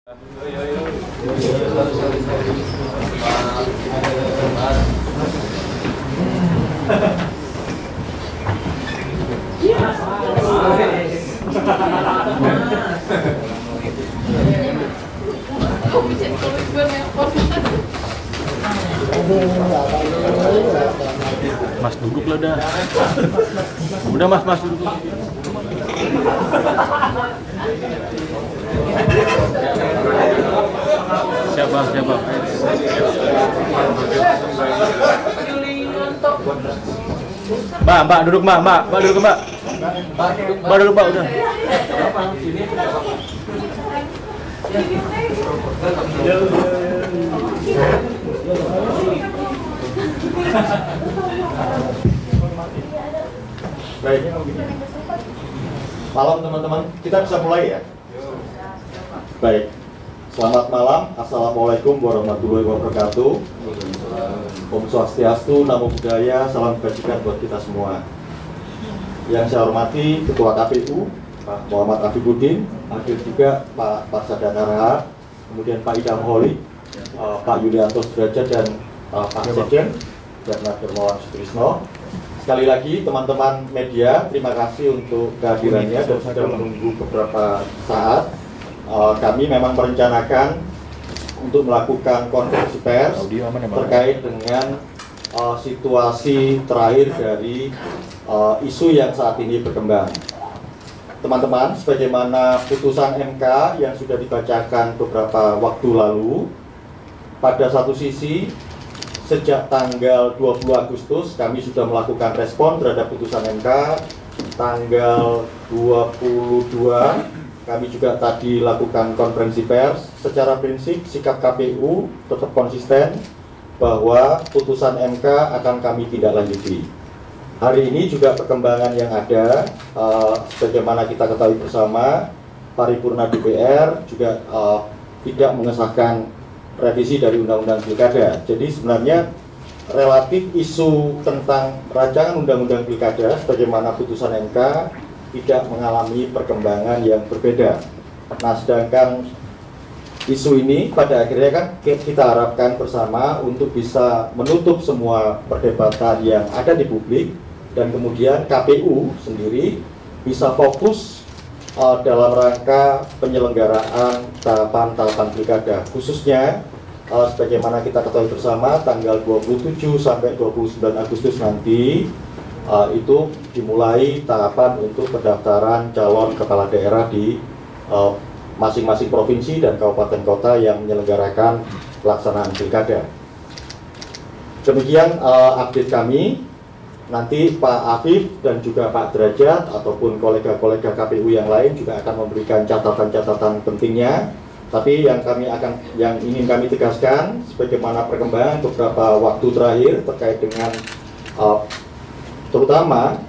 Mas duduk lah dah. Udah mas duduk. Siapa? Mbak duduk mbak duduk mbak. Mbak duduk mbak udah. Baik. Malam teman-teman, kita bisa mulai ya? Baik. Selamat malam. Assalamualaikum warahmatullahi wabarakatuh. Om Swastiastu, Namo Buddhaya, salam kebajikan buat kita semua. Yang saya hormati Ketua KPU Pak Muhammad Afifuddin, hadir juga Pak Parsadana Raha, kemudian Pak Idam Holik, Pak Yulianto Sudrajat dan Pak Sekjen Bernard Dermawan Sutrisno. Sekali lagi teman-teman media, terima kasih untuk kehadirannya dan sudah menunggu beberapa saat. Kami memang merencanakan untuk melakukan konferensi pers terkait dengan situasi terakhir dari isu yang saat ini berkembang. Teman-teman, sebagaimana putusan MK yang sudah dibacakan beberapa waktu lalu, pada satu sisi sejak tanggal 20 Agustus kami sudah melakukan respon terhadap putusan MK. Tanggal 22 kami juga tadi lakukan konferensi pers. Secara prinsip sikap KPU tetap konsisten bahwa putusan MK akan kami tidak lanjuti. Hari ini juga perkembangan yang ada, sebagaimana kita ketahui bersama, paripurna DPR juga tidak mengesahkan revisi dari Undang-Undang Pilkada. Jadi sebenarnya relatif isu tentang rancangan Undang-Undang Pilkada sebagaimana putusan MK tidak mengalami perkembangan yang berbeda. Nah, sedangkan isu ini pada akhirnya kan kita harapkan bersama untuk bisa menutup semua perdebatan yang ada di publik dan kemudian KPU sendiri bisa fokus dalam rangka penyelenggaraan tahapan-tahapan pilkada, khususnya sebagaimana kita ketahui bersama tanggal 27 sampai 29 Agustus nanti itu dimulai tahapan untuk pendaftaran calon kepala daerah di masing-masing provinsi dan kabupaten kota yang menyelenggarakan pelaksanaan pilkada. Demikian update kami. Nanti Pak Afif dan juga Pak Derajat ataupun kolega-kolega KPU yang lain juga akan memberikan catatan-catatan pentingnya. Tapi yang ingin kami tegaskan, sebagaimana perkembangan beberapa waktu terakhir terkait dengan terutama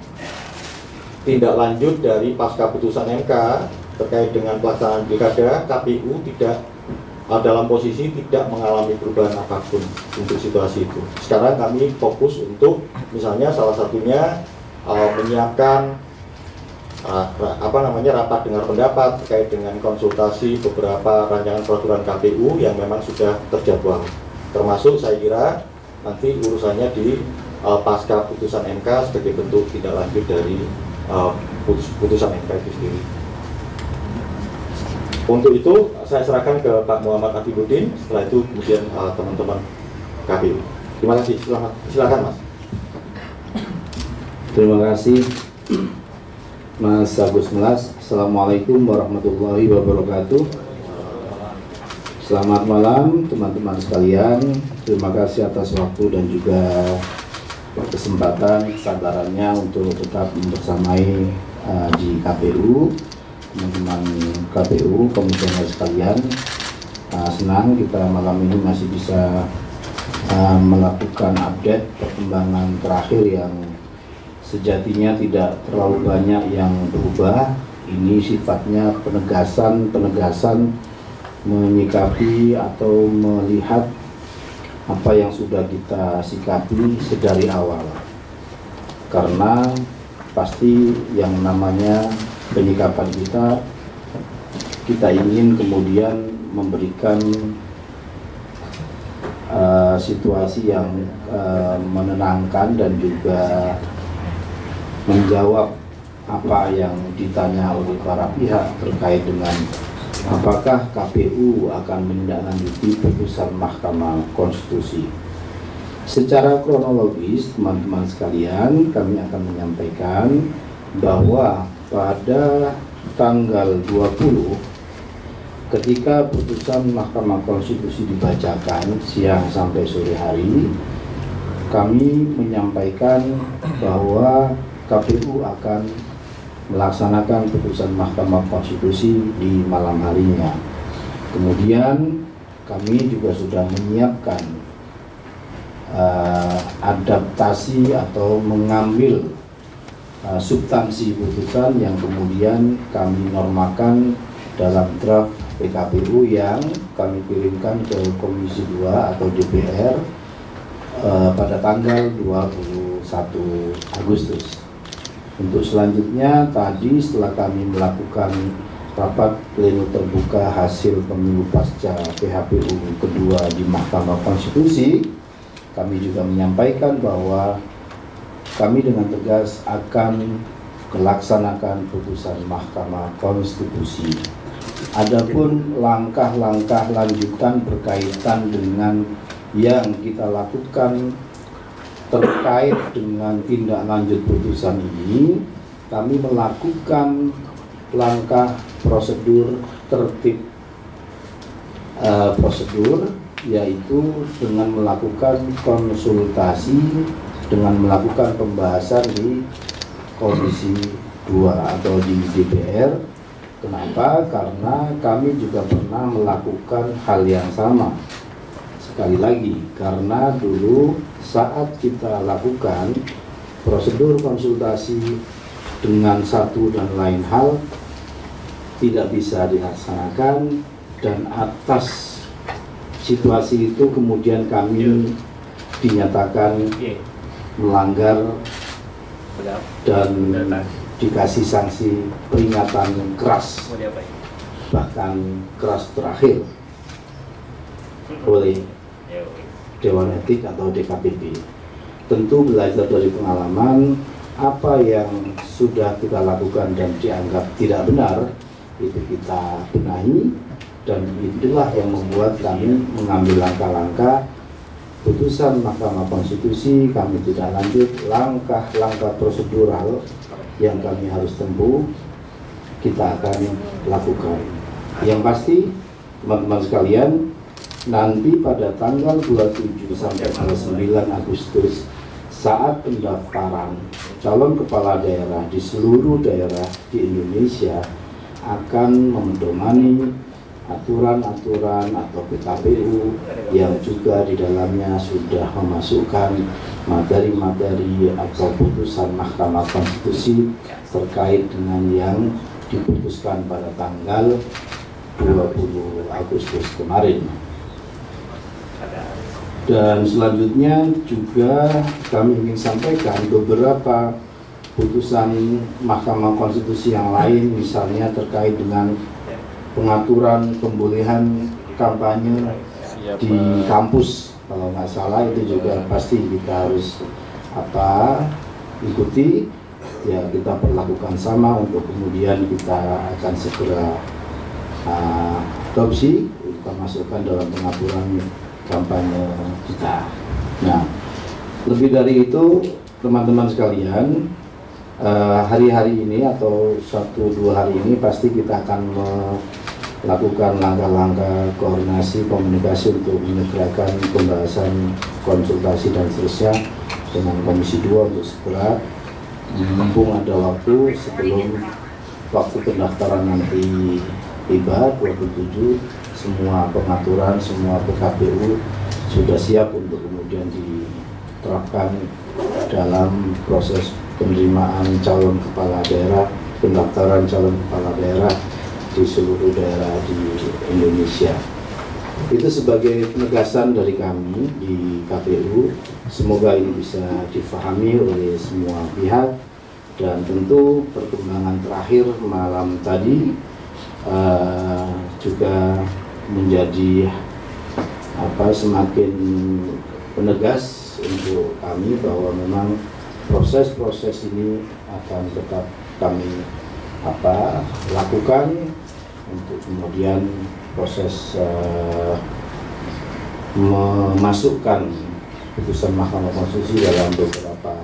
tindak lanjut dari pasca putusan MK terkait dengan pelaksanaan pilkada, KPU tidak dalam posisi tidak mengalami perubahan apapun untuk situasi itu. Sekarang kami fokus untuk misalnya salah satunya menyiapkan rapat dengar pendapat terkait dengan konsultasi beberapa rancangan peraturan KPU yang memang sudah terjadwal. Termasuk saya kira nanti urusannya di pasca putusan MK sebagai bentuk tindak lanjut dari putusan MK itu sendiri. Untuk itu saya serahkan ke Pak Muhammad Afifuddin. Setelah itu kemudian teman-teman KPU. Terima kasih. Silakan Mas. Terima kasih Mas Agus Melas. Assalamualaikum warahmatullahi wabarakatuh. Selamat malam teman-teman sekalian. Terima kasih atas waktu dan juga kesempatan kesabarannya untuk tetap membersamai di KPU. Teman-teman KPU, komisioner sekalian, senang kita malam ini masih bisa melakukan update perkembangan terakhir yang sejatinya tidak terlalu banyak yang berubah. Ini sifatnya penegasan menyikapi atau melihat apa yang sudah kita sikapi sedari awal. Karena pasti yang namanya penyikapan kita ingin kemudian memberikan situasi yang menenangkan dan juga menjawab apa yang ditanya oleh para pihak terkait dengan apakah KPU akan menindaklanjuti putusan Mahkamah Konstitusi. Secara kronologis, teman-teman sekalian, kami akan menyampaikan bahwa pada tanggal 20 ketika putusan Mahkamah Konstitusi dibacakan siang sampai sore hari, kami menyampaikan bahwa KPU akan melaksanakan putusan Mahkamah Konstitusi di malam harinya. Kemudian kami juga sudah menyiapkan adaptasi atau mengambil substansi putusan yang kemudian kami normakan dalam draft PKPU yang kami kirimkan ke Komisi 2 atau DPR pada tanggal 21 Agustus. Untuk selanjutnya, tadi setelah kami melakukan rapat pleno terbuka hasil pemilu pasca PHPU kedua di Mahkamah Konstitusi, kami juga menyampaikan bahwa kami dengan tegas akan melaksanakan putusan Mahkamah Konstitusi. Adapun langkah-langkah lanjutan berkaitan dengan yang kita lakukan terkait dengan tindak lanjut putusan ini, kami melakukan langkah prosedur tertib prosedur, yaitu dengan melakukan konsultasi, dengan melakukan pembahasan di Komisi 2 atau di DPR. Kenapa? Karena kami juga pernah melakukan hal yang sama. Sekali lagi, karena dulu saat kita lakukan prosedur konsultasi dengan satu dan lain hal tidak bisa dilaksanakan, dan atas situasi itu kemudian kami dinyatakan melanggar dan dikasih sanksi peringatan keras, bahkan keras terakhir oleh Dewan Etik atau DKPP. Tentu belajar dari pengalaman, apa yang sudah kita lakukan dan dianggap tidak benar itu kita benahi, dan itulah yang membuat kami mengambil langkah-langkah putusan Mahkamah Konstitusi. Kami tidak lanjut, langkah-langkah prosedural yang kami harus tempuh kita akan lakukan. Yang pasti teman-teman sekalian, nanti pada tanggal 27 sampai 9 Agustus saat pendaftaran calon kepala daerah di seluruh daerah di Indonesia akan memedomani aturan-aturan atau PKPU yang juga di dalamnya sudah memasukkan materi-materi atau putusan Mahkamah Konstitusi terkait dengan yang diputuskan pada tanggal 20 Agustus kemarin. Dan selanjutnya juga kami ingin sampaikan beberapa putusan Mahkamah Konstitusi yang lain, misalnya terkait dengan pengaturan pembolehan kampanye di kampus. Kalau nggak salah itu juga pasti kita harus ikuti, ya kita perlakukan sama, untuk kemudian kita akan segera adopsi, kita masukkan dalam pengaturan kampanye kita. Nah, lebih dari itu teman-teman sekalian, hari-hari ini atau 1-2 hari ini pasti kita akan melakukan langkah-langkah koordinasi komunikasi untuk menyegerakan pembahasan konsultasi dan seterusnya dengan Komisi 2 untuk segera mumpung ada waktu sebelum waktu pendaftaran nanti tiba 27, semua pengaturan, semua PKPU sudah siap untuk kemudian diterapkan dalam proses penerimaan calon kepala daerah, pendaftaran calon kepala daerah di seluruh daerah di Indonesia. Itu sebagai penegasan dari kami di KPU. Semoga ini bisa difahami oleh semua pihak, dan tentu perkembangan terakhir malam tadi juga menjadi semakin penegas untuk kami bahwa memang proses-proses ini akan tetap kami lakukan untuk kemudian proses memasukkan putusan Mahkamah Konstitusi dalam beberapa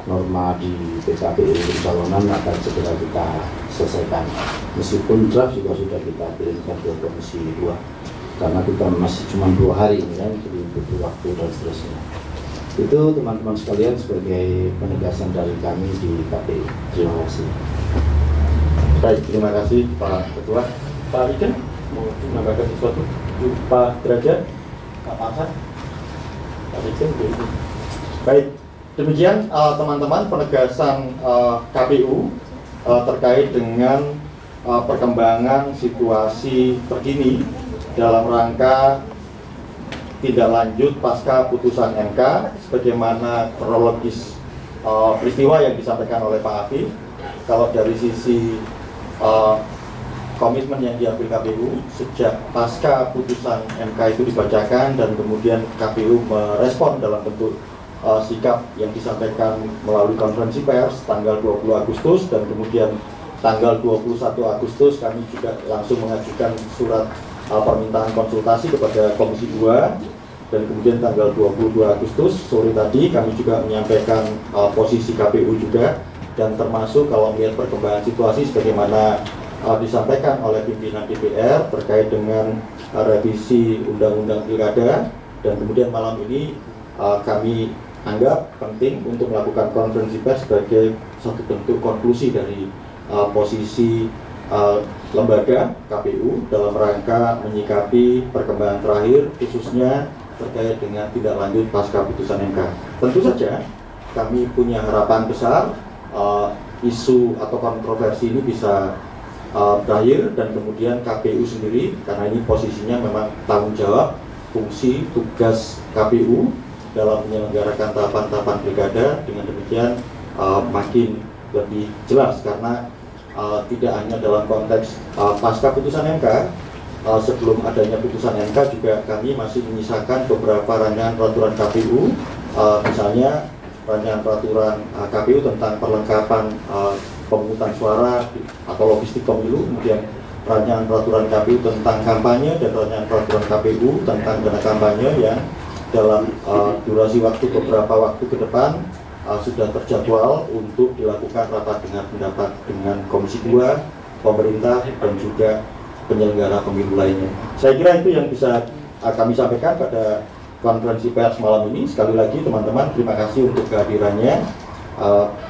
norma di PKPU pencalonan akan segera kita selesaikan. Meskipun draft juga sudah kita kirimkan ke Komisi 2 karena kita masih cuma 2 hari ini kan, jadi butuh waktu dan seterusnya. Itu teman-teman sekalian sebagai penegasan dari kami di KPU. Terima kasih. Baik, terima kasih Pak Ketua. Pak Iken, mau menambahkan sesuatu? Pak Derajat, Pak Arsan, Pak Iken. Baik, demikian teman-teman penegasan KPU terkait dengan perkembangan situasi terkini dalam rangka tindak lanjut pasca putusan MK sebagaimana kronologis peristiwa yang disampaikan oleh Pak Afif. Kalau dari sisi komitmen yang diambil KPU sejak pasca putusan MK itu dibacakan dan kemudian KPU merespon dalam bentuk sikap yang disampaikan melalui konferensi pers tanggal 20 Agustus dan kemudian tanggal 21 Agustus kami juga langsung mengajukan surat permintaan konsultasi kepada Komisi 2 dan kemudian tanggal 22 Agustus sore tadi kami juga menyampaikan posisi KPU juga dan termasuk kalau melihat perkembangan situasi sebagaimana disampaikan oleh pimpinan DPR terkait dengan revisi Undang-Undang Pilkada dan kemudian malam ini kami anggap penting untuk melakukan konferensi pers sebagai satu bentuk konklusi dari posisi lembaga KPU dalam rangka menyikapi perkembangan terakhir khususnya terkait dengan tindak lanjut pasca putusan MK. Tentu saja kami punya harapan besar isu atau kontroversi ini bisa berakhir dan kemudian KPU sendiri karena ini posisinya memang tanggung jawab fungsi tugas KPU dalam menyelenggarakan tahapan-tahapan pilkada dengan demikian makin lebih jelas karena tidak hanya dalam konteks pasca putusan MK, sebelum adanya putusan MK juga kami masih menyisakan beberapa rancangan peraturan KPU, misalnya rancangan peraturan KPU tentang perlengkapan pemungutan suara atau logistik pemilu, kemudian rancangan peraturan KPU tentang kampanye dan rancangan peraturan KPU tentang dana kampanye yang dalam durasi waktu beberapa waktu ke depan sudah terjadwal untuk dilakukan rapat dengar pendapat dengan Komisi 2, pemerintah dan juga penyelenggara pemilu lainnya. Saya kira itu yang bisa kami sampaikan pada konferensi pers malam ini. Sekali lagi teman-teman terima kasih untuk kehadirannya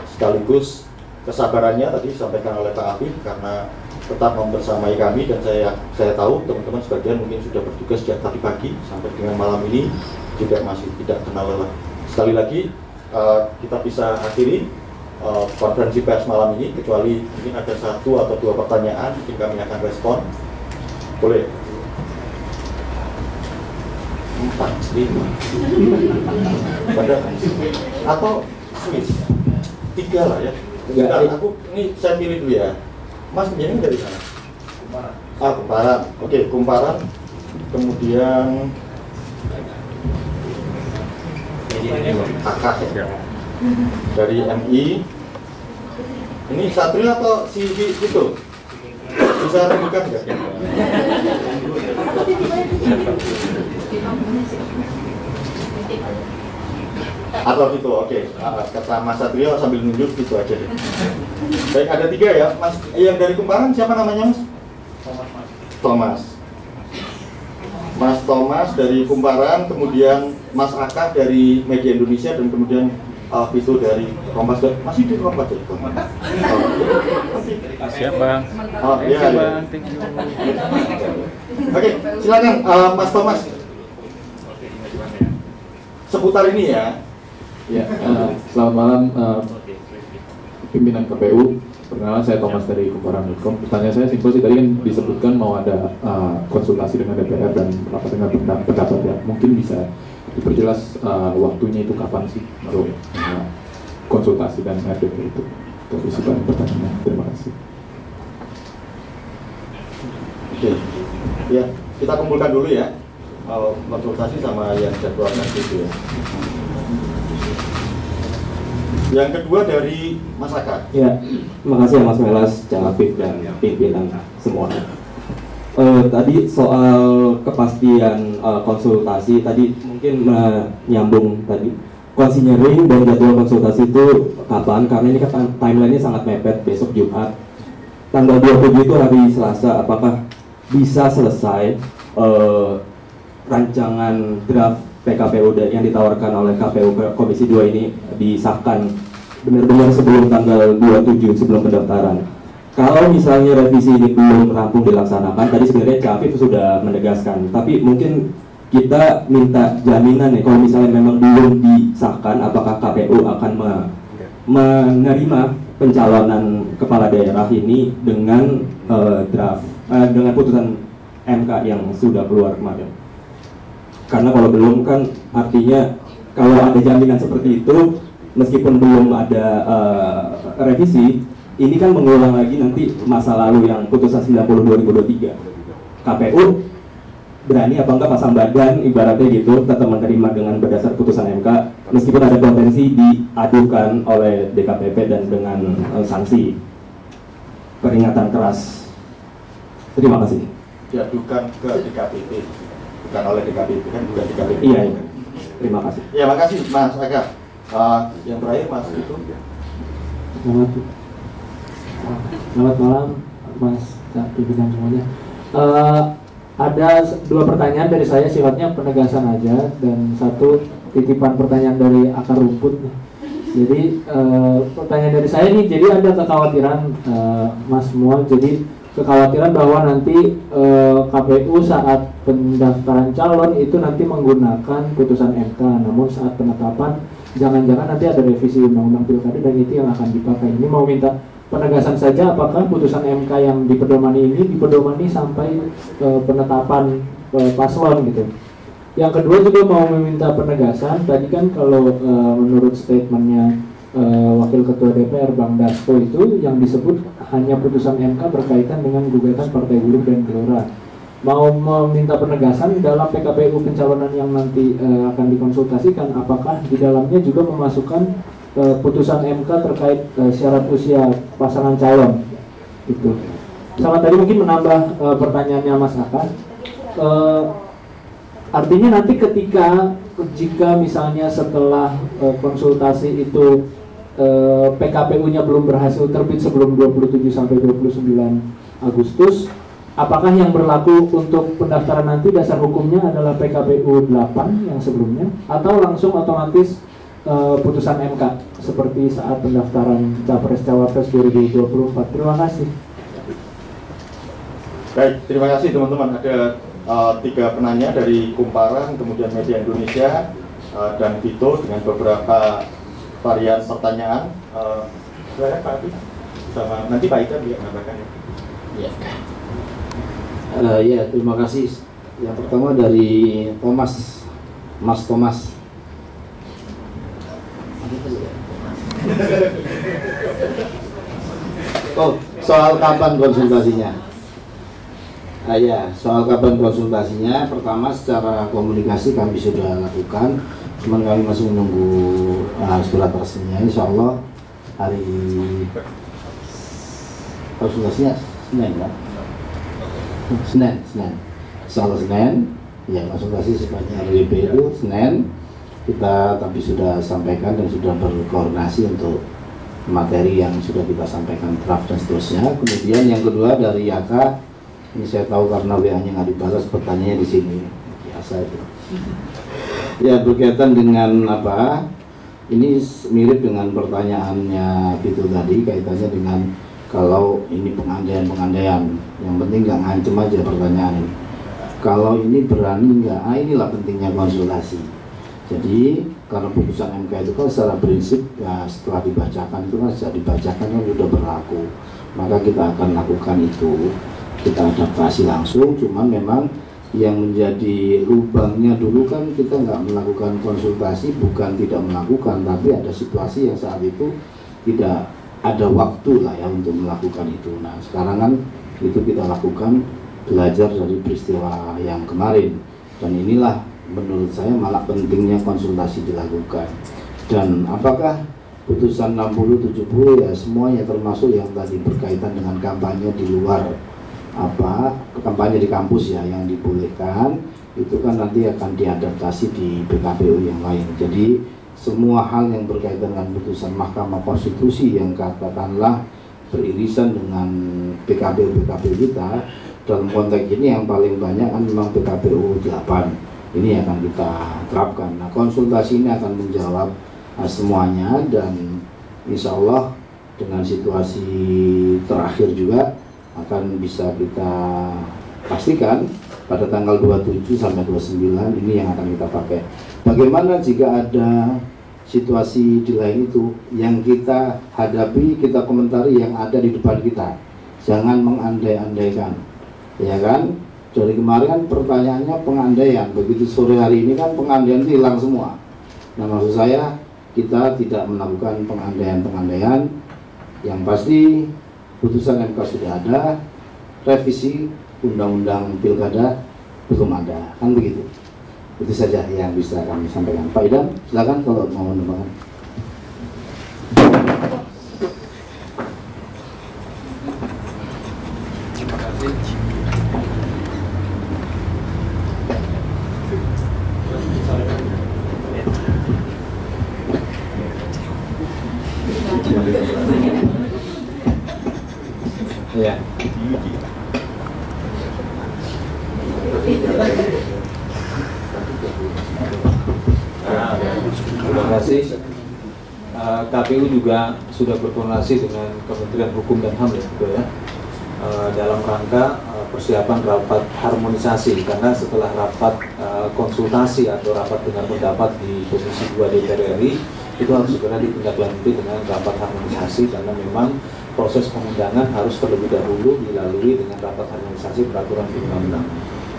sekaligus kesabarannya tadi disampaikan oleh Pak Afif karena tetap membersamai kami dan saya tahu teman-teman sebagian mungkin sudah bertugas sejak tadi pagi sampai dengan malam ini juga masih tidak kenal lelah. Sekali lagi kita bisa akhiri konferensi pers malam ini kecuali mungkin ada 1 atau 2 pertanyaan mungkin kami akan respon. Boleh 4, 5 atau Swiss 3 lah ya. Bentar, aku ini saya pilih dulu ya. Mas menjadi dari sana? Kumparan. Kumparan. Oke, Kumparan. Kemudian Akah ya. Dari MI. Ini Satria atau si itu? Bisa tunjukkan nggak? Atau gitu, oke. Kata Mas Satrio sambil nunjuk gitu aja deh. Baik, ada 3 ya, Mas. Yang dari Kumparan siapa namanya, Mas? Thomas. Mas Thomas dari Kumparan, kemudian Mas Akah dari Media Indonesia dan kemudian Vito dari Kompas. Masih di Kompas ya? Siap Bang. Iya, Bang, thank you. Oke, silakan Mas Thomas. Seputar ini ya. Ya, selamat malam pimpinan KPU. Perkenalan, saya Thomas dari Kumparan.com. Pertanyaan saya simpel sih, tadi kan disebutkan mau ada konsultasi dengan DPR dan rapat dengan pendapat ya. Mungkin bisa diperjelas waktunya itu kapan sih untuk konsultasi dan RDP itu. Itu isi pertanyaannya. Terima kasih. Oke. Ya, kita kumpulkan dulu ya, mau konsultasi sama yang jadwal nanti itu ya. Yang kedua dari Mas Aka. Ya, makasih ya Mas Melas, Cak Afif dan pimpinan semua. Tadi soal kepastian konsultasi tadi mungkin menyambung tadi considering dan jadwal konsultasi itu kapan, karena ini kan timelinenya sangat mepet, besok Jumat tanggal 27 itu hari Selasa, apakah bisa selesai rancangan draft PKPU yang ditawarkan oleh KPU Komisi 2 ini disahkan benar-benar sebelum tanggal 27, sebelum pendaftaran. Kalau misalnya revisi ini belum rampung dilaksanakan, tadi sebenarnya Cak Afif sudah menegaskan, tapi mungkin kita minta jaminan nih, kalau misalnya memang belum disahkan, apakah KPU akan menerima pencalonan kepala daerah ini dengan draft, dengan putusan MK yang sudah keluar kemarin. Karena kalau belum kan artinya kalau ada jaminan seperti itu, meskipun belum ada revisi, ini kan mengulang lagi nanti masa lalu yang putusan 90/2023. KPU berani apa enggak pasang badan ibaratnya gitu, tetap menerima dengan berdasar putusan MK meskipun ada potensi diadukan oleh DKPP dan dengan sanksi peringatan keras. Terima kasih. Diadukan ke DKPP, bukan oleh DKPP kan, bukan DKPP. Iya, iya. Terima kasih. Ya, makasih Mas Aka. Yang terakhir Mas itu. Selamat malam Mas pimpinan semuanya. Ada dua pertanyaan dari saya, sifatnya penegasan aja, dan satu titipan pertanyaan dari akar rumput. Jadi pertanyaan dari saya nih, jadi ada kekhawatiran Mas semua, jadi kekhawatiran bahwa nanti KPU saat pendaftaran calon itu nanti menggunakan putusan MK, namun saat penetapan jangan-jangan nanti ada revisi undang-undang pilkada dan itu yang akan dipakai. Ini mau minta penegasan saja, apakah putusan MK yang dipedomani ini dipedomani sampai penetapan paslon gitu. Yang kedua juga mau meminta penegasan, tadi kan kalau menurut statementnya Wakil Ketua DPR Bang Dasko itu yang disebut hanya putusan MK berkaitan dengan gugatan Partai Buruh dan Gelora. Mau meminta penegasan dalam PKPU pencalonan yang nanti akan dikonsultasikan, apakah di dalamnya juga memasukkan putusan MK terkait syarat usia pasangan calon itu. Sama tadi mungkin menambah pertanyaannya Mas Aka, artinya nanti jika misalnya setelah konsultasi itu PKPU-nya belum berhasil terbit sebelum 27 sampai 29 Agustus, apakah yang berlaku untuk pendaftaran nanti dasar hukumnya adalah PKPU 8 yang sebelumnya, atau langsung otomatis putusan MK seperti saat pendaftaran Capres-Cawapres 2024. Terima kasih. Baik, terima kasih teman-teman. Ada 3 penanya dari Kumparan, kemudian Media Indonesia, dan Vito dengan beberapa varian pertanyaan. Silakan Pak Abi, sama nanti Pak Ika bisa menambahkan. Ya. Ya, terima kasih. Yang pertama dari Mas Thomas. Oh, soal kapan konsultasinya? Ya, soal kapan konsultasinya, pertama secara komunikasi kami sudah lakukan, cuman kami masih menunggu surat resminya. Insya Allah hari konsultasinya Senin kan? Senin. Insya Allah Senin, ya konsultasi sifatnya RWP itu Senin. Kita tapi sudah sampaikan dan sudah berkoordinasi untuk materi yang sudah kita sampaikan, draft dan seterusnya. Kemudian yang kedua dari Yaka, ini saya tahu karena WA-nya nggak dibalas, pertanyaannya di sini biasa itu. Ya, berkaitan dengan apa? Ini mirip dengan pertanyaannya gitu tadi, kaitannya dengan kalau ini pengandaian, yang penting nggak ngancem aja pertanyaan. Kalau ini berani nggak? Inilah pentingnya konsultasi. Jadi karena putusan MK itu kan secara prinsip ya setelah dibacakan itu kan sudah dibacakan kan sudah berlaku, maka kita akan lakukan itu, kita adaptasi langsung. Cuman memang yang menjadi lubangnya dulu kan kita nggak melakukan konsultasi, bukan tidak melakukan, tapi ada situasi yang saat itu tidak ada waktu lah ya untuk melakukan itu. Nah sekarang kan itu kita lakukan belajar dari peristiwa yang kemarin. Dan inilah menurut saya malah pentingnya konsultasi dilakukan. Dan apakah putusan 60-70 ya semuanya, termasuk yang tadi berkaitan dengan kampanye di luar kampanye di kampus ya yang dibolehkan, itu kan nanti akan diadaptasi di PKPU yang lain. Jadi semua hal yang berkaitan dengan putusan Mahkamah Konstitusi yang katakanlah beririsan dengan PKPU kita, dalam konteks ini yang paling banyak kan memang PKPU 8 ini akan kita terapkan. Nah, konsultasi ini akan menjawab semuanya, dan insya Allah dengan situasi terakhir juga akan bisa kita pastikan pada tanggal 27 sampai 29 ini yang akan kita pakai. Bagaimana jika ada situasi di lain itu yang kita hadapi, kita komentari yang ada di depan kita, jangan mengandai-andaikan, ya kan? Dari kemarin kan pertanyaannya pengandaian, begitu sore hari ini kan pengandaian itu hilang semua. Nah, maksud saya kita tidak melakukan pengandaian-pengandaian. Yang pasti putusan MK sudah ada, revisi undang-undang pilkada belum ada, kan begitu. Itu saja yang bisa kami sampaikan. Pak Idam, silakan kalau mau menambahkan. Terima kasih. Ya. Terima kasih. KPU juga sudah berkoordinasi dengan Kementerian Hukum dan HAM ya, dalam rangka persiapan rapat harmonisasi, karena setelah rapat konsultasi atau rapat dengar pendapat di Komisi 2 DPR RI itu harus segera ditindaklanjuti dengan rapat harmonisasi, karena memang proses pengundangan harus terlebih dahulu dilalui dengan rapat harmonisasi peraturan undang-undang.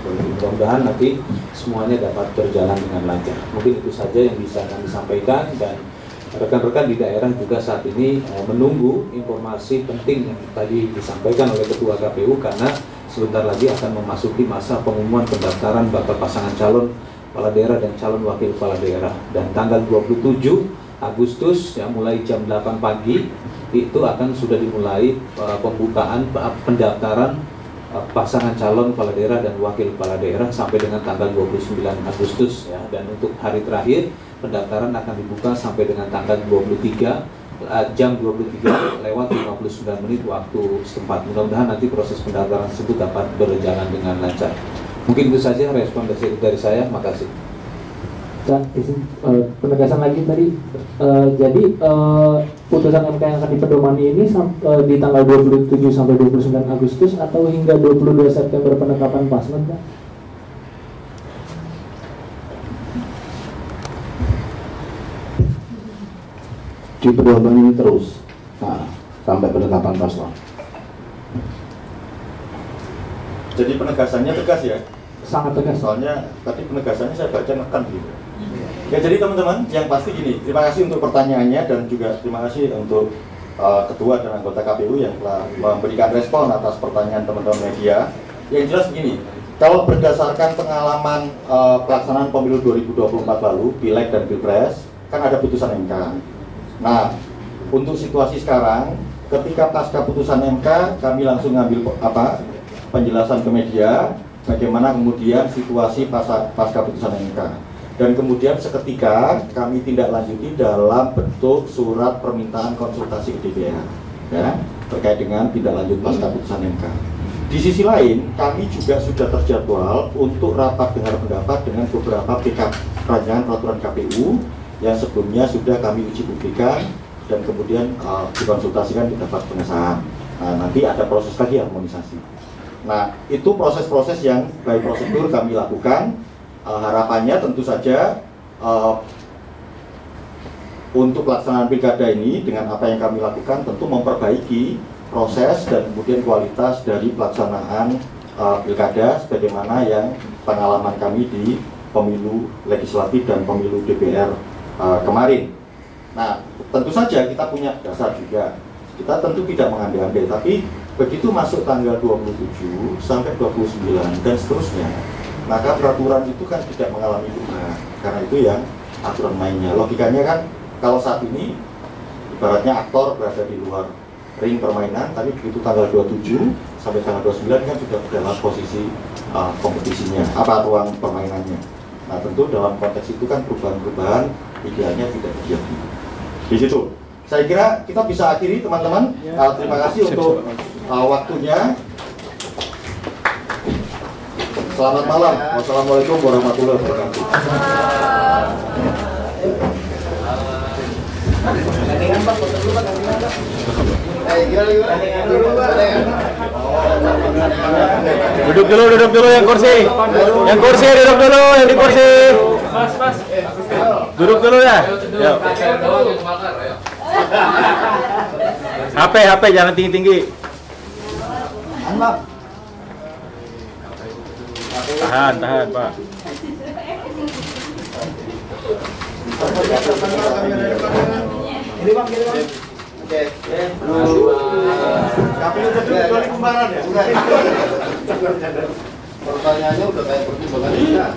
Mudah-mudahan nanti semuanya dapat berjalan dengan lancar. Mungkin itu saja yang bisa kami sampaikan, dan rekan-rekan di daerah juga saat ini menunggu informasi penting yang tadi disampaikan oleh Ketua KPU, karena sebentar lagi akan memasuki masa pengumuman pendaftaran bakal pasangan calon kepala daerah dan calon wakil kepala daerah, dan tanggal 27 Agustus ya, mulai jam 8 pagi itu akan sudah dimulai pembukaan pendaftaran pasangan calon kepala daerah dan wakil kepala daerah sampai dengan tanggal 29 Agustus ya, dan untuk hari terakhir pendaftaran akan dibuka sampai dengan tanggal 23 jam 23 lewat 59 menit waktu setempat. Mudah-mudahan nanti proses pendaftaran tersebut dapat berjalan dengan lancar. Mungkin itu saja respon dari saya. Makasih. Dan penegasan lagi tadi, jadi putusan MK yang akan dipedomani ini di tanggal 27 sampai 29 Agustus atau hingga 22 September penetapan pasmen, Pak? Dipedomani terus sampai penetapan paslon. Jadi penegasannya tegas ya? Sangat tegas. Soalnya tadi penegasannya saya baca nekan gitu. Ya, jadi teman-teman, yang pasti gini, terima kasih untuk pertanyaannya, dan juga terima kasih untuk Ketua dan anggota KPU yang telah memberikan respon atas pertanyaan teman-teman media. Yang jelas begini, kalau berdasarkan pengalaman pelaksanaan pemilu 2024 lalu, Pileg dan Pilpres, kan ada putusan MK. Nah, untuk situasi sekarang, ketika pasca putusan MK, kami langsung ngambil penjelasan ke media, bagaimana kemudian situasi pasca putusan MK. Dan kemudian seketika kami tindak lanjuti dalam bentuk surat permintaan konsultasi ke DPR ya, terkait dengan tindak lanjut pasca putusan MK. Di sisi lain, kami juga sudah terjadwal untuk rapat dengar pendapat dengan beberapa rancangan peraturan KPU yang sebelumnya sudah kami uji publikan dan kemudian dikonsultasikan didapat pengesahan. Nah, nanti ada proses lagi harmonisasi. Nah, itu proses-proses yang baik prosedur kami lakukan. Harapannya tentu saja untuk pelaksanaan pilkada ini dengan apa yang kami lakukan tentu memperbaiki proses dan kemudian kualitas dari pelaksanaan pilkada sebagaimana yang pengalaman kami di pemilu legislatif dan pemilu DPR kemarin. Nah, tentu saja kita punya dasar juga. Kita tentu tidak mengandai-andai, tapi Begitu masuk tanggal 27 sampai 29 dan seterusnya, maka peraturan itu kan tidak mengalami perubahan, karena itu yang aturan mainnya. Logikanya kan kalau saat ini ibaratnya aktor berada di luar ring permainan, tapi begitu tanggal 27 sampai tanggal 29 kan sudah dalam posisi kompetisinya, ruang permainannya. Nah tentu dalam konteks itu kan perubahan-perubahan idealnya tidak terjadi. Di situ saya kira kita bisa akhiri teman-teman. Terima kasih untuk waktunya. Selamat malam. Wassalamualaikum warahmatullahi wabarakatuh. Duduk dulu yang kursi. Yang kursi duduk dulu, yang di kursi. Duduk dulu ya. Yuk. HP jangan tinggi-tinggi. Tahan, Pak. Ini Bang, Oke. KPU kecuali kumparan ya? Pertanyaannya udah kayak pertimbangan kita.